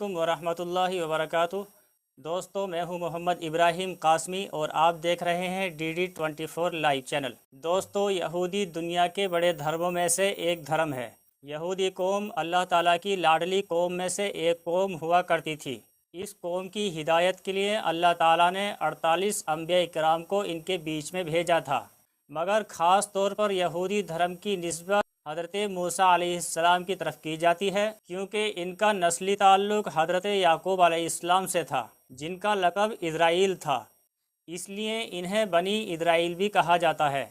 वालेकुम वरहमतुल्लाहि वबरकातुह। दोस्तों, मैं हूं मोहम्मद इब्राहिम कासमी और आप देख रहे हैं DD24 लाइव चैनल। दोस्तों, यहूदी दुनिया के बड़े धर्मों में से एक धर्म है। यहूदी कौम अल्लाह ताला की लाडली कौम में से एक कौम हुआ करती थी। इस कौम की हिदायत के लिए अल्लाह ताला ने 48 अंबिया इकराम को इनके बीच में भेजा था, मगर ख़ास तौर पर यहूदी धर्म की निस्बत हज़रत मूसा अलैहिस्सलाम की तरफ की जाती है, क्योंकि इनका नस्ली ताल्लुक़ हज़रत याकूब अलैहिस्सलाम से था, जिनका लक़ब इज़राइल था। इसलिए इन्हें बनी इज़राइल भी कहा जाता है।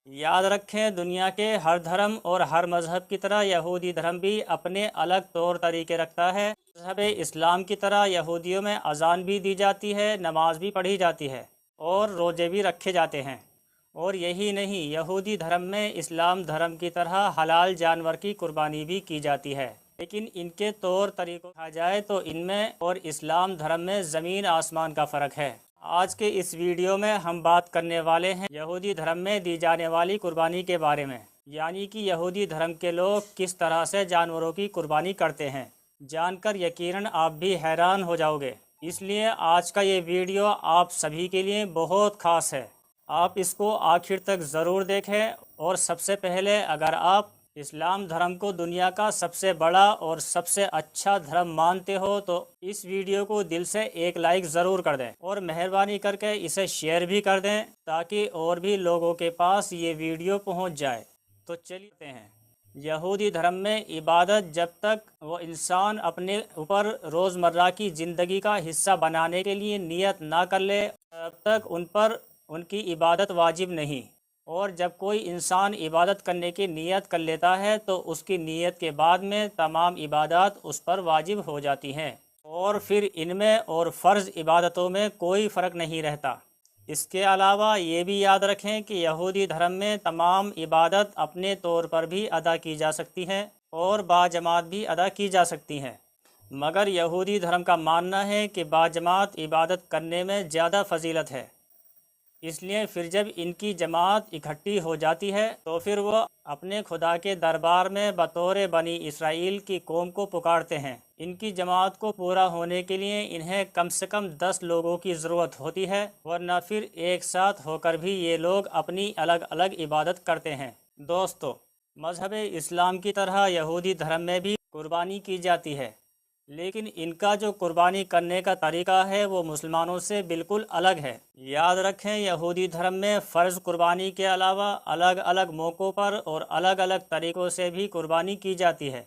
याद रखें, दुनिया के हर धर्म और हर मज़हब की तरह यहूदी धर्म भी अपने अलग तौर तरीके रखता है। मज़हब इस्लाम की तरह यहूदियों में अज़ान भी दी जाती है, नमाज भी पढ़ी जाती है और रोज़े भी रखे जाते हैं। और यही नहीं, यहूदी धर्म में इस्लाम धर्म की तरह हलाल जानवर की कुर्बानी भी की जाती है। लेकिन इनके तौर तरीक़ों कहा जाए तो इनमें और इस्लाम धर्म में ज़मीन आसमान का फ़र्क है। आज के इस वीडियो में हम बात करने वाले हैं यहूदी धर्म में दी जाने वाली कुर्बानी के बारे में, यानी कि यहूदी धर्म के लोग किस तरह से जानवरों की कुर्बानी करते हैं। जानकर यकीनन आप भी हैरान हो जाओगे। इसलिए आज का ये वीडियो आप सभी के लिए बहुत ख़ास है। आप इसको आखिर तक ज़रूर देखें। और सबसे पहले, अगर आप इस्लाम धर्म को दुनिया का सबसे बड़ा और सबसे अच्छा धर्म मानते हो तो इस वीडियो को दिल से एक लाइक ज़रूर कर दें और मेहरबानी करके इसे शेयर भी कर दें, ताकि और भी लोगों के पास ये वीडियो पहुंच जाए। तो चलिए हैं, यहूदी धर्म में इबादत जब तक वो इंसान अपने ऊपर रोज़मर्रा की ज़िंदगी का हिस्सा बनाने के लिए नियत ना कर ले, तब तक उन पर उनकी इबादत वाजिब नहीं। और जब कोई इंसान इबादत करने की नियत कर लेता है तो उसकी नियत के बाद में तमाम इबादत उस पर वाजिब हो जाती हैं, और फिर इनमें और फ़र्ज़ इबादतों में कोई फ़र्क नहीं रहता। इसके अलावा ये भी याद रखें कि यहूदी धर्म में तमाम इबादत अपने तौर पर भी अदा की जा सकती हैं और बाजमात भी अदा की जा सकती हैं, मगर यहूदी धर्म का मानना है कि बाजमात इबादत करने में ज़्यादा फजीलत है। इसलिए फिर जब इनकी जमात इकट्ठी हो जाती है तो फिर वो अपने खुदा के दरबार में बतौर बनी इसराइल की कौम को पुकारते हैं। इनकी जमात को पूरा होने के लिए इन्हें कम से कम 10 लोगों की ज़रूरत होती है, वरना फिर एक साथ होकर भी ये लोग अपनी अलग अलग इबादत करते हैं। दोस्तों, मज़हब इस्लाम की तरह यहूदी धर्म में भी कुर्बानी की जाती है, लेकिन इनका जो कुर्बानी करने का तरीका है वो मुसलमानों से बिल्कुल अलग है। याद रखें, यहूदी धर्म में फ़र्ज़ कुर्बानी के अलावा अलग अलग मौक़ों पर और अलग अलग तरीक़ों से भी कुर्बानी की जाती है,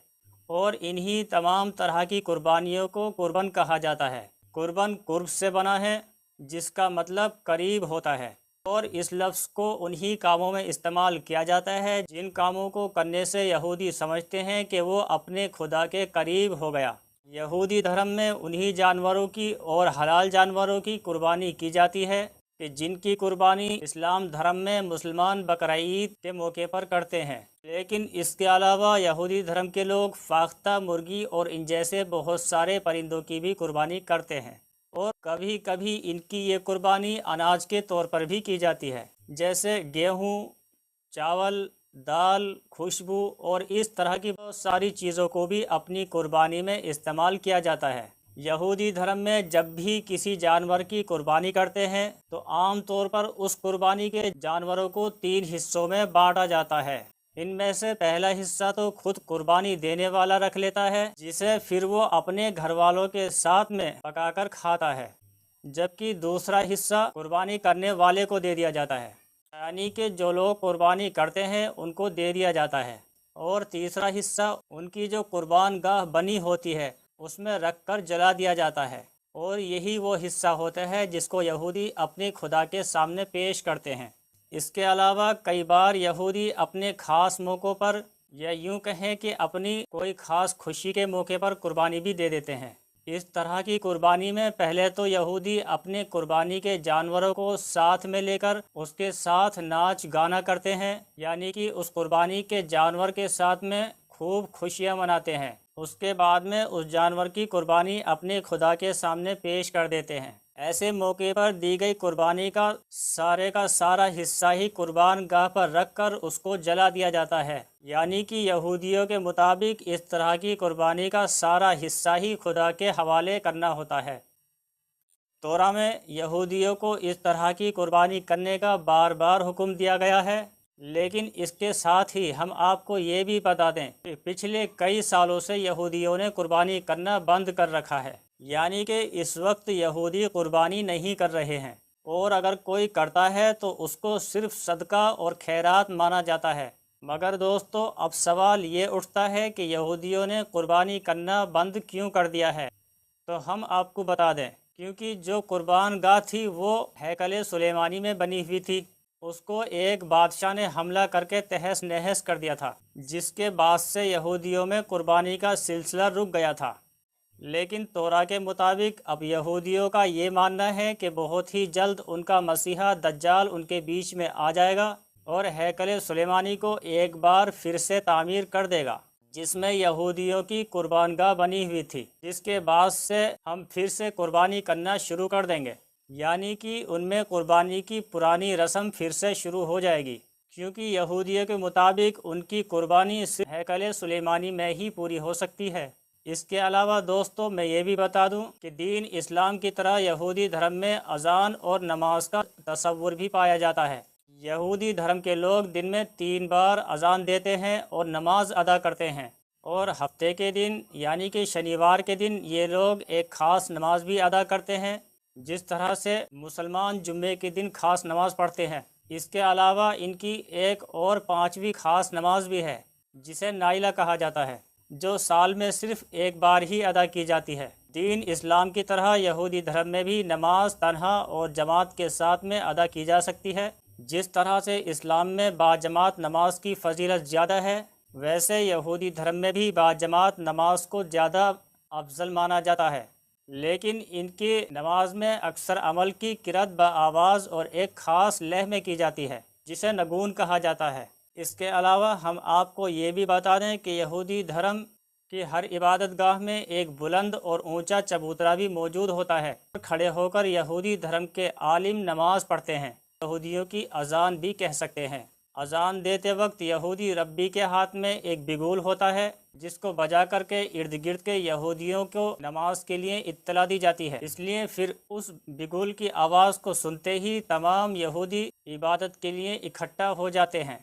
और इन्हीं तमाम तरह की कुर्बानियों को कुर्बन कहा जाता है। कुर्बन कुर्ब से बना है, जिसका मतलब करीब होता है, और इस लफ्ज़ को उन्हीं कामों में इस्तेमाल किया जाता है जिन कामों को करने से यहूदी समझते हैं कि वो अपने खुदा के करीब हो गया। यहूदी धर्म में उन्हीं जानवरों की और हलाल जानवरों की कुर्बानी की जाती है कि जिनकी कुर्बानी इस्लाम धर्म में मुसलमान बकरा ईद के मौके पर करते हैं। लेकिन इसके अलावा यहूदी धर्म के लोग फाख्ता, मुर्गी और इन जैसे बहुत सारे परिंदों की भी कुर्बानी करते हैं, और कभी कभी इनकी ये कुर्बानी अनाज के तौर पर भी की जाती है, जैसे गेहूँ, चावल, दाल, खुशबू और इस तरह की बहुत सारी चीज़ों को भी अपनी कुर्बानी में इस्तेमाल किया जाता है। यहूदी धर्म में जब भी किसी जानवर की कुर्बानी करते हैं तो आम तौर पर उस कुर्बानी के जानवरों को 3 हिस्सों में बांटा जाता है। इनमें से पहला हिस्सा तो खुद कुर्बानी देने वाला रख लेता है, जिसे फिर वो अपने घर वालों के साथ में पकाकर खाता है, जबकि दूसरा हिस्सा कुर्बानी करने वाले को दे दिया जाता है, यानी कि जो लोग कुर्बानी करते हैं उनको दे दिया जाता है। और तीसरा हिस्सा उनकी जो कुर्बान गाह बनी होती है उसमें रख कर जला दिया जाता है, और यही वो हिस्सा होता है जिसको यहूदी अपने खुदा के सामने पेश करते हैं। इसके अलावा कई बार यहूदी अपने ख़ास मौक़ों पर, या यूँ कहें कि अपनी कोई ख़ास खुशी के मौके पर कुर्बानी भी दे देते हैं। इस तरह की कुर्बानी में पहले तो यहूदी अपने कुर्बानी के जानवरों को साथ में लेकर उसके साथ नाच गाना करते हैं, यानी कि उस कुर्बानी के जानवर के साथ में खूब खुशियां मनाते हैं। उसके बाद में उस जानवर की कुर्बानी अपने खुदा के सामने पेश कर देते हैं। ऐसे मौके पर दी गई कुर्बानी का सारा हिस्सा ही कुर्बान गाह पर रख कर उसको जला दिया जाता है, यानी कि यहूदियों के मुताबिक इस तरह की कुर्बानी का सारा हिस्सा ही खुदा के हवाले करना होता है। तौरा में यहूदियों को इस तरह की कुर्बानी करने का बार बार हुक्म दिया गया है, लेकिन इसके साथ ही हम आपको ये भी बता दें कि पिछले कई सालों से यहूदियों ने कुर्बानी करना बंद कर रखा है। यानी कि इस वक्त यहूदी कुर्बानी नहीं कर रहे हैं, और अगर कोई करता है तो उसको सिर्फ सदका और खैरात माना जाता है। मगर दोस्तों, अब सवाल ये उठता है कि यहूदियों ने कुर्बानी करना बंद क्यों कर दिया है। तो हम आपको बता दें, क्योंकि जो कुर्बान गाह थी वो हैकल सुलेमानी में बनी हुई थी। उसको एक बादशाह ने हमला करके तहस नहस कर दिया था, जिसके बाद से यहूदियों में कुर्बानी का सिलसिला रुक गया था। लेकिन तौरा के मुताबिक अब यहूदियों का ये मानना है कि बहुत ही जल्द उनका मसीहा दज्जाल उनके बीच में आ जाएगा और हैकल सुलेमानी को एक बार फिर से तामीर कर देगा, जिसमें यहूदियों की कुर्बानगाह बनी हुई थी, जिसके बाद से हम फिर से कुर्बानी करना शुरू कर देंगे। यानी कि उनमें कुर्बानी की पुरानी रस्म फिर से शुरू हो जाएगी, क्योंकि यहूदियों के मुताबिक उनकी कुर्बानी सिर्फ हैकल सुलेमानी में ही पूरी हो सकती है। इसके अलावा दोस्तों, मैं ये भी बता दूं कि दीन इस्लाम की तरह यहूदी धर्म में अजान और नमाज का तसव्वुर भी पाया जाता है। यहूदी धर्म के लोग दिन में 3 बार अजान देते हैं और नमाज अदा करते हैं, और हफ्ते के दिन यानी कि शनिवार के दिन ये लोग एक ख़ास नमाज भी अदा करते हैं, जिस तरह से मुसलमान जुम्मे के दिन ख़ास नमाज पढ़ते हैं। इसके अलावा इनकी एक और 5वीं ख़ास नमाज भी है, जिसे नाइला कहा जाता है, जो साल में सिर्फ एक बार ही अदा की जाती है। दीन इस्लाम की तरह यहूदी धर्म में भी नमाज तन्हा और जमात के साथ में अदा की जा सकती है। जिस तरह से इस्लाम में बाजमात नमाज की फजीलत ज़्यादा है, वैसे यहूदी धर्म में भी बाजमात नमाज को ज़्यादा अफजल माना जाता है। लेकिन इनकी नमाज में अक्सर अमल की किरत बआवाज़ और एक ख़ास लय में की जाती है, जिसे नगून कहा जाता है। इसके अलावा हम आपको ये भी बता दें कि यहूदी धर्म की हर इबादत गाह में एक बुलंद और ऊंचा चबूतरा भी मौजूद होता है। खड़े होकर यहूदी धर्म के आलिम नमाज पढ़ते हैं। यहूदियों की अजान भी कह सकते हैं। अजान देते वक्त यहूदी रब्बी के हाथ में एक बिगुल होता है, जिसको बजा करके इर्द गिर्द के यहूदियों को नमाज के लिए इत्तला दी जाती है। इसलिए फिर उस बिगुल की आवाज़ को सुनते ही तमाम यहूदी इबादत के लिए इकट्ठा हो जाते हैं।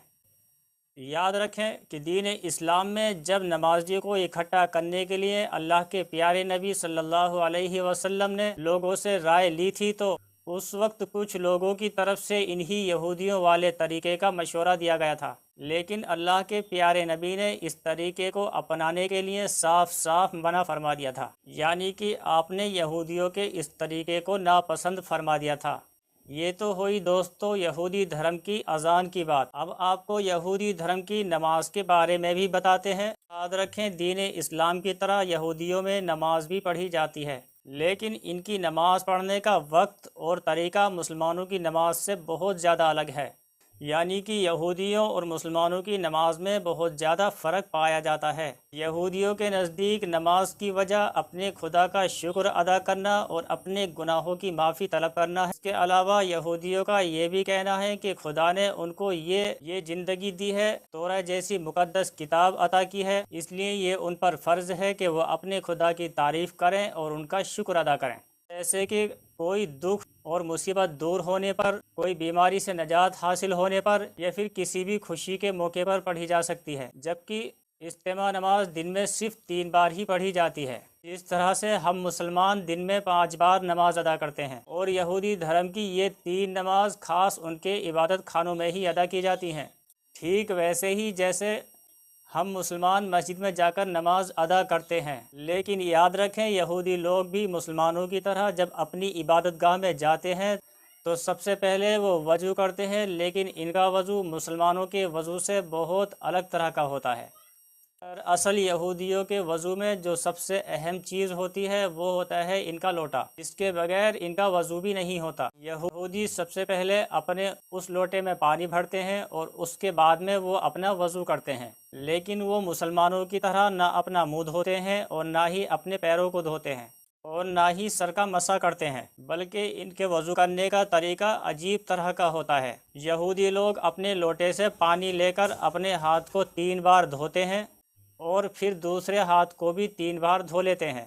याद रखें कि दीन इस्लाम में जब नमाजियों को इकट्ठा करने के लिए अल्लाह के प्यारे नबी सल्लल्लाहु अलैहि वसल्लम ने लोगों से राय ली थी, तो उस वक्त कुछ लोगों की तरफ से इन्हीं यहूदियों वाले तरीके का मशवरा दिया गया था। लेकिन अल्लाह के प्यारे नबी ने इस तरीके को अपनाने के लिए साफ साफ मना फरमा दिया था। यानी कि आपने यहूदियों के इस तरीके को नापसंद फरमा दिया था। ये तो हुई दोस्तों यहूदी धर्म की अजान की बात। अब आपको यहूदी धर्म की नमाज के बारे में भी बताते हैं। याद रखें, दीन इस्लाम की तरह यहूदियों में नमाज भी पढ़ी जाती है, लेकिन इनकी नमाज पढ़ने का वक्त और तरीका मुसलमानों की नमाज से बहुत ज़्यादा अलग है। यानी कि यहूदियों और मुसलमानों की नमाज में बहुत ज़्यादा फ़र्क पाया जाता है। यहूदियों के नज़दीक नमाज की वजह अपने खुदा का शुक्र अदा करना और अपने गुनाहों की माफ़ी तलब करना है। इसके अलावा यहूदियों का ये भी कहना है कि खुदा ने उनको ये ज़िंदगी दी है, तौरात जैसी मुक़द्दस किताब अता की है, इसलिए ये उन पर फ़र्ज़ है कि वह अपने खुदा की तारीफ़ करें और उनका शुक्र अदा करें। जैसे कि कोई दुख और मुसीबत दूर होने पर, कोई बीमारी से निजात हासिल होने पर, या फिर किसी भी खुशी के मौके पर पढ़ी जा सकती है। जबकि इज्तिमा नमाज दिन में सिर्फ 3 बार ही पढ़ी जाती है। इस तरह से हम मुसलमान दिन में 5 बार नमाज अदा करते हैं, और यहूदी धर्म की ये 3 नमाज खास उनके इबादत खानों में ही अदा की जाती हैं। ठीक वैसे ही जैसे हम मुसलमान मस्जिद में जाकर नमाज अदा करते हैं। लेकिन याद रखें, यहूदी लोग भी मुसलमानों की तरह जब अपनी इबादत गाह में जाते हैं तो सबसे पहले वो वज़ू करते हैं, लेकिन इनका वज़ू मुसलमानों के वज़ू से बहुत अलग तरह का होता है। असल यहूदियों के वज़ू में जो सबसे अहम चीज़ होती है वो होता है इनका लोटा। इसके बगैर इनका वज़ू भी नहीं होता। यहूदी सबसे पहले अपने उस लोटे में पानी भरते हैं और उसके बाद में वो अपना वज़ू करते हैं। लेकिन वो मुसलमानों की तरह ना अपना मुंह धोते हैं और ना ही अपने पैरों को धोते हैं। اور نہ ہی سر کا مسح کرتے ہیں، بلکہ ان کے وضو کرنے کا طریقہ عجیب طرح کا ہوتا ہے۔ یہودی لوگ اپنے لوٹے سے پانی لے کر اپنے ہاتھ کو 3 بار دھوتے ہیں اور پھر دوسرے ہاتھ کو بھی 3 بار دھو لیتے ہیں۔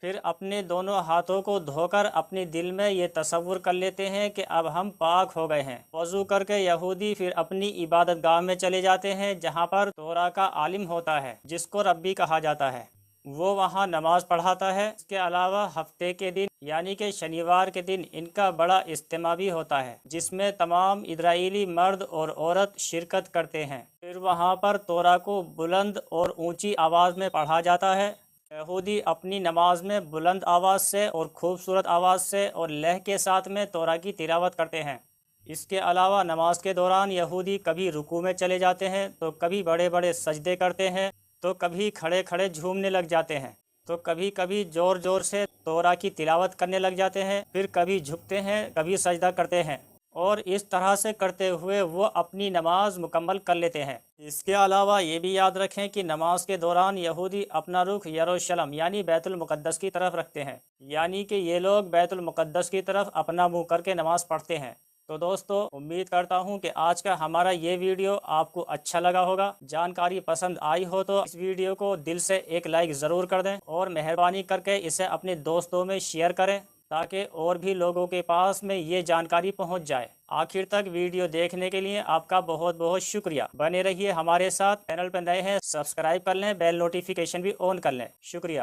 پھر اپنے دونوں ہاتھوں کو دھو کر اپنے دل میں یہ تصور کر لیتے ہیں کہ اب ہم پاک ہو گئے ہیں۔ وضو کر کے یہودی پھر اپنی عبادت گاہ میں چلے جاتے ہیں، جہاں پر تورا کا عالم ہوتا ہے، جس کو ربی کہا جاتا ہے۔ وہ وہاں نماز پڑھاتا ہے۔ اس کے علاوہ ہفتے کے دن یعنی کہ شنیوار کے دن ان کا بڑا اجتماع بھی ہوتا ہے، جس میں تمام اسرائیلی مرد اور عورت شرکت کرتے ہیں۔ پھر وہاں پر تورا کو بلند اور اونچی آواز میں پڑھا جاتا ہے۔ یہودی اپنی نماز میں بلند آواز سے اور خوبصورت آواز سے اور لہ کے ساتھ میں تورا کی تلاوت کرتے ہیں۔ اس کے علاوہ نماز کے دوران یہودی کبھی رکوع میں چلے جاتے ہیں، تو کبھی بڑے بڑے سجدے کرتے ہیں، تو کبھی کھڑے کھڑے جھومنے لگ جاتے ہیں، تو کبھی کبھی زور زور سے تورا کی تلاوت کرنے لگ جاتے ہیں، پھر کبھی جھکتے ہیں، کبھی سجدہ کرتے ہیں، اور اس طرح سے کرتے ہوئے وہ اپنی نماز مکمل کر لیتے ہیں۔ اس کے علاوہ یہ بھی یاد رکھیں کہ نماز کے دوران یہودی اپنا رخ یروشلم یعنی بیت المقدس کی طرف رکھتے ہیں، یعنی کہ یہ لوگ بیت المقدس کی طرف اپنا منہ کر کے نماز پڑھتے ہیں۔ تو دوستو، امید کرتا ہوں کہ آج کا ہمارا یہ ویڈیو آپ کو اچھا لگا ہوگا۔ جانکاری پسند آئی ہو تو اس ویڈیو کو دل سے ایک لائک ضرور کر دیں، اور مہربانی کر کے اسے اپنے دوستوں میں شیئر کریں، تاکہ اور بھی لوگوں کے پاس میں یہ جانکاری پہنچ جائے۔ آخر تک ویڈیو دیکھنے کے لیے آپ کا بہت بہت شکریہ۔ بنے رہیے ہمارے ساتھ۔ چینل پہ نئے ہیں، سبسکرائب کر لیں، بیل نوٹیفیکیشن بھی آن کر لیں۔ شکریہ۔